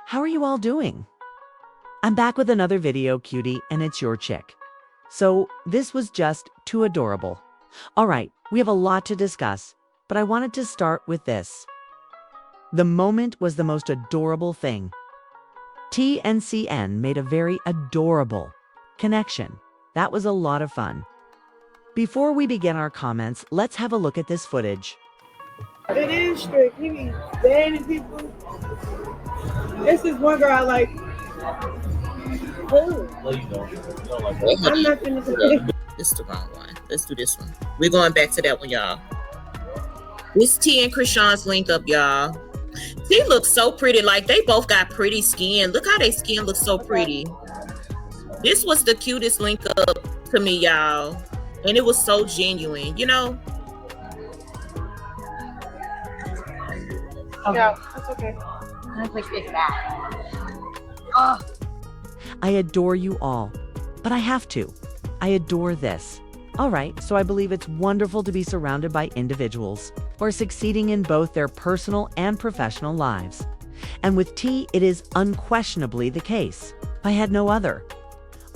how are you all doing? I'm back with another video, cutie, and it's your chick. So this was just too adorable. All right, we have a lot to discuss, but I wanted to start with this. The moment was the most adorable thing. T and CN made a very adorable connection. That was a lot of fun. Before we begin our comments, let's have a look at this footage. It is strict. He be banning people. This is one girl I like. Who? No, you don't. You don't like that. I'm not finna say. This is the wrong one. Let's do this one. We're going back to that one, y'all. This T and Chrisean's link up, y'all. T looks so pretty. Like, they both got pretty skin. Look how their skin looks so pretty. This was the cutest link up to me, y'all. And it was so genuine, you know? Yeah, that's okay. That's like it's bad. Oh. I adore you all, but I have to. I adore this. All right, so I believe it's wonderful to be surrounded by individuals who are succeeding in both their personal and professional lives. And with T, it is unquestionably the case. I had no other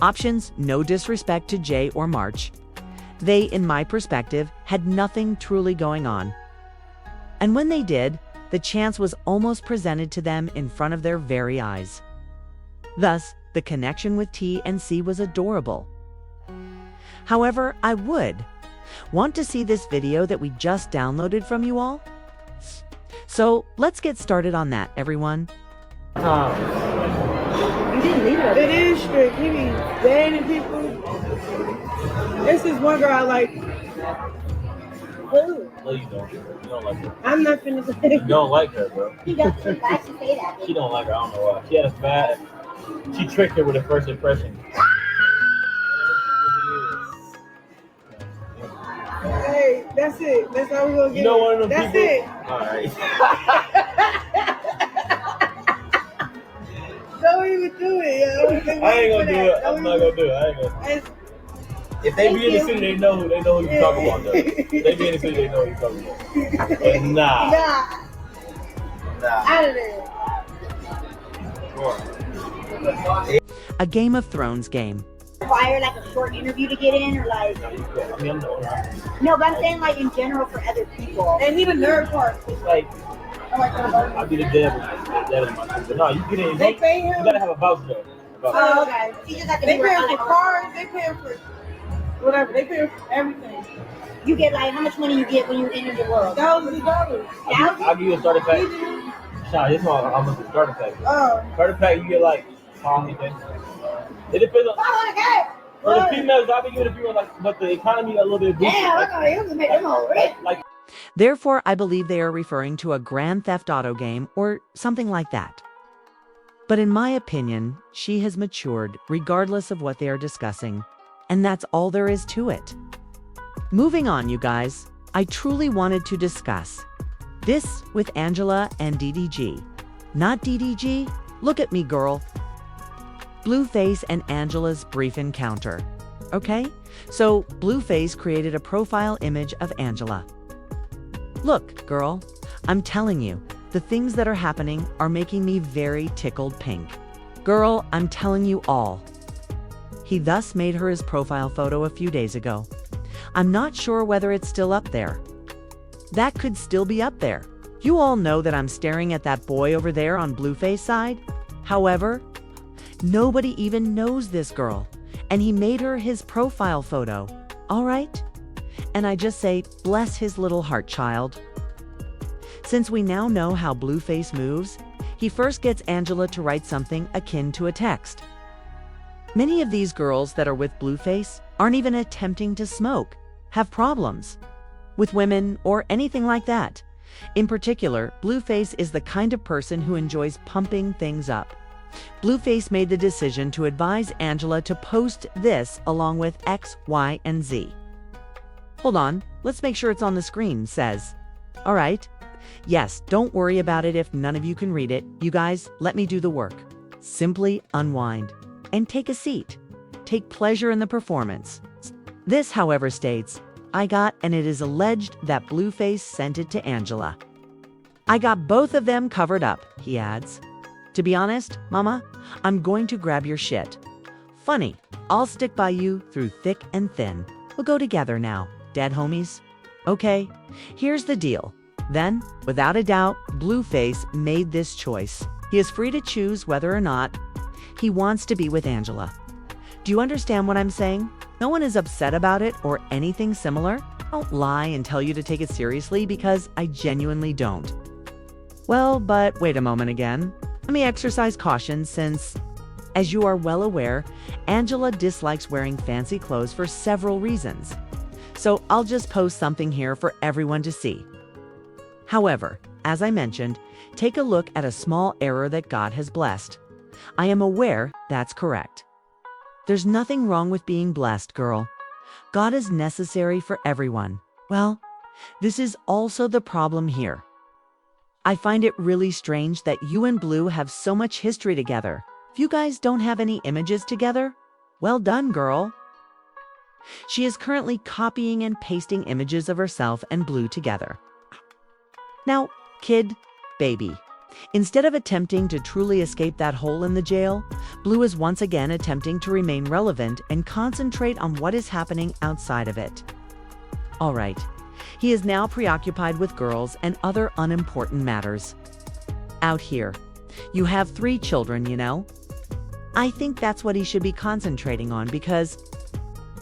options, no disrespect to Jay or March. They, in my perspective, had nothing truly going on. And when they did, the chance was almost presented to them in front of their very eyes. Thus, the connection with T and C was adorable. However, I would want to see this video that we just downloaded from you all. So let's get started on that, everyone. You didn't leave it. It is strict. He be banning people. This is one girl I like. Who? No, you don't. You don't like her. I'm not finna say. You don't like her, bro. He doesn't actually say that. She don't like her. I don't know why. She had a bad. She tricked her with her first impression. Hey, that's it. That's how we gonna get. You know one of them That's people. it. All right. Don't even do it, yo. I ain't gonna do it. I'm not gonna do it. I ain't gonna. If they be in the city, they know who you talking about. Though. If they be in the city, they know who you talking about. But nah. Out of there. A Game of Thrones game. Require like a short interview to get in, or like I mean, I'm the owner. no, but I'm saying like in general for other people. And he the nerd part. It's like I'll be the devil. That is my thing. But no, you get in. They pay him. You gotta have a voucher though. Oh, okay. You just have to They do pay it him on for like cars. They pay him for whatever. They pay him for everything. you get like how much money you get when you enter the world. Thousands of dollars. I'll give you a starter pack. Nah, this one how much the starter pack. Starter pack you get like anything. It depends on. For the females, I'll be giving the females like, but the economy a little bit boosted. Yeah, look at him to make them all rich. Like Therefore, I believe they are referring to a Grand Theft Auto game or something like that. But in my opinion, she has matured regardless of what they are discussing, and that's all there is to it. Moving on, you guys, I truly wanted to discuss this with Angela and DDG. Not DDG, look at me, girl. Blueface and Angela's brief encounter. Okay, so Blueface created a profile image of Angela. Look, girl, I'm telling you, the things that are happening are making me very tickled pink. Girl, I'm telling you all. He thus made her his profile photo a few days ago. I'm not sure whether it's still up there. That could still be up there. You all know that I'm staring at that boy over there on Blueface's side. However, nobody even knows this girl, and he made her his profile photo, all right? And I just say, bless his little heart, child. Since we now know how Blueface moves, he first gets Angela to write something akin to a text. Many of these girls that are with Blueface aren't even attempting to smoke, have problems with women or anything like that. In particular, Blueface is the kind of person who enjoys pumping things up. Blueface made the decision to advise Angela to post this along with X, Y, and Z. Hold on, let's make sure it's on the screen, says. All right. Yes, don't worry about it if none of you can read it. You guys, let me do the work. Simply unwind and take a seat. Take pleasure in the performance. This, however, states, I got, and it is alleged that Blueface sent it to Angela. I got both of them covered up, he adds. To be honest, Mama, I'm going to grab your shit. Funny, I'll stick by you through thick and thin. We'll go together now, dead homies. Okay, here's the deal. Then, without a doubt, Blueface made this choice. He is free to choose whether or not he wants to be with Angela. Do you understand what I'm saying? No one is upset about it or anything similar. I don't lie and tell you to take it seriously because I genuinely don't. Well, but wait a moment again. Let me exercise caution since, as you are well aware, Angela dislikes wearing fancy clothes for several reasons. So I'll just post something here for everyone to see. However, as I mentioned, take a look at a small error that God has blessed. I am aware that's correct. There's nothing wrong with being blessed, girl. God is necessary for everyone. Well, this is also the problem here. I find it really strange that you and Blue have so much history together. If you guys don't have any images together, well done, girl. She is currently copying and pasting images of herself and Blue together. Now, kid, baby, instead of attempting to truly escape that hole in the jail, Blue is once again attempting to remain relevant and concentrate on what is happening outside of it. All right, he is now preoccupied with girls and other unimportant matters. Out here, you have 3 children, you know? I think that's what he should be concentrating on because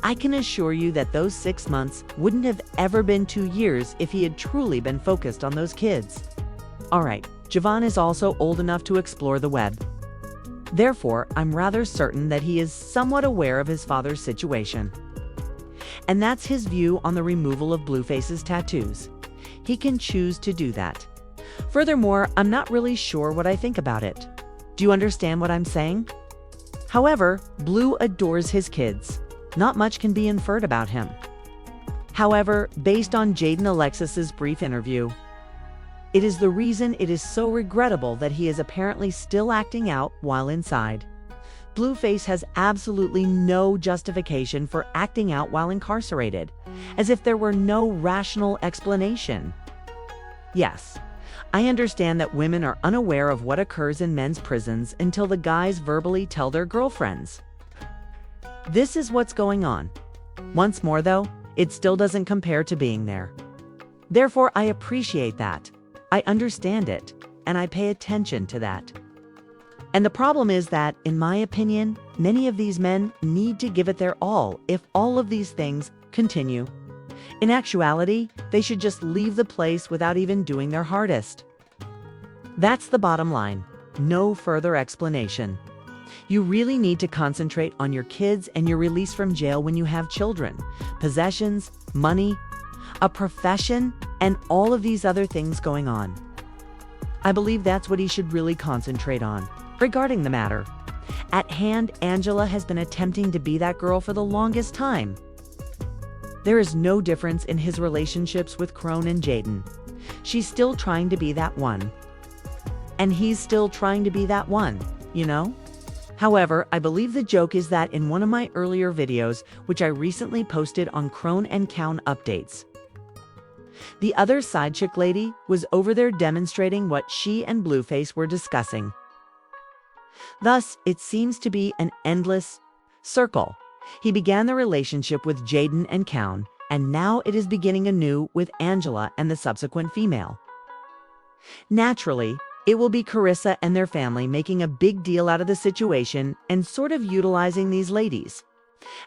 I can assure you that those 6 months wouldn't have ever been 2 years if he had truly been focused on those kids. All right, Javon is also old enough to explore the web. Therefore, I'm rather certain that he is somewhat aware of his father's situation. And that's his view on the removal of Blueface's tattoos. He can choose to do that. Furthermore, I'm not really sure what I think about it. Do you understand what I'm saying? However, Blue adores his kids. Not much can be inferred about him. However, based on Jaden Alexis's brief interview, it is the reason it is so regrettable that he is apparently still acting out while inside. Blueface has absolutely no justification for acting out while incarcerated, as if there were no rational explanation. Yes, I understand that women are unaware of what occurs in men's prisons until the guys verbally tell their girlfriends. This is what's going on. Once more, though, it still doesn't compare to being there. Therefore, I appreciate that. I understand it, and I pay attention to that. And the problem is that, in my opinion, many of these men need to give it their all if all of these things continue. In actuality, they should just leave the place without even doing their hardest. That's the bottom line. No further explanation. You really need to concentrate on your kids and your release from jail when you have children, possessions, money, a profession, and all of these other things going on. I believe that's what he should really concentrate on. Regarding the matter at hand, Angela has been attempting to be that girl for the longest time. There is no difference in his relationships with Crone and Jaden. She's still trying to be that one. And he's still trying to be that one, you know? However, I believe the joke is that in one of my earlier videos, which I recently posted on Crone and Cown updates, the other side chick lady was over there demonstrating what she and Blueface were discussing. Thus, it seems to be an endless circle. He began the relationship with Jaden and Cown, and now it is beginning anew with Angela and the subsequent female. Naturally, it will be Carissa and their family making a big deal out of the situation and sort of utilizing these ladies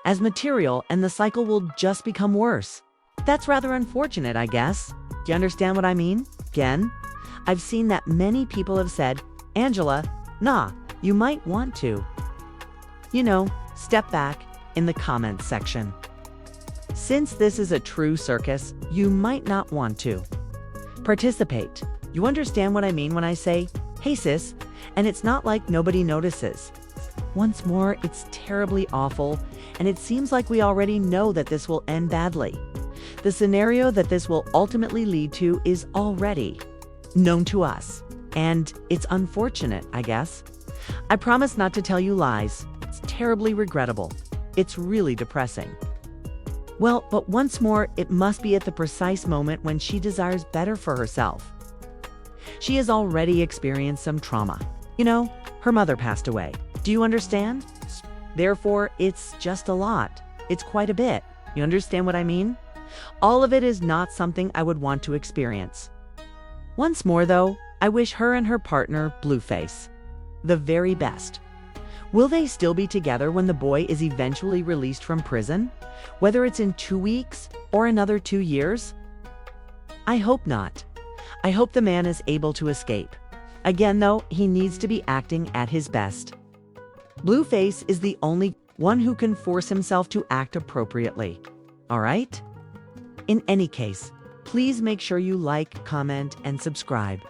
as material, and the cycle will just become worse. That's rather unfortunate, I guess. Do you understand what I mean? Again, I've seen that many people have said, Angela, nah, you might want to, you know, step back in the comments section. Since this is a true circus, you might not want to participate. You understand what I mean when I say, hey sis, and it's not like nobody notices. Once more, it's terribly awful, and it seems like we already know that this will end badly. The scenario that this will ultimately lead to is already known to us, and it's unfortunate, I guess. I promise not to tell you lies. It's terribly regrettable. It's really depressing. Well, but once more, it must be at the precise moment when she desires better for herself. She has already experienced some trauma. You know, her mother passed away. Do you understand? Therefore, it's just a lot. It's quite a bit. You understand what I mean? All of it is not something I would want to experience. Once more, though, I wish her and her partner, Blueface, the very best. Will they still be together when the boy is eventually released from prison? Whether it's in 2 weeks or another 2 years? I hope not. I hope the man is able to escape. Again, though, he needs to be acting at his best. Blueface is the only one who can force himself to act appropriately. All right? In any case, please make sure you like, comment, and subscribe.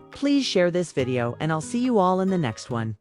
Please share this video, and I'll see you all in the next one.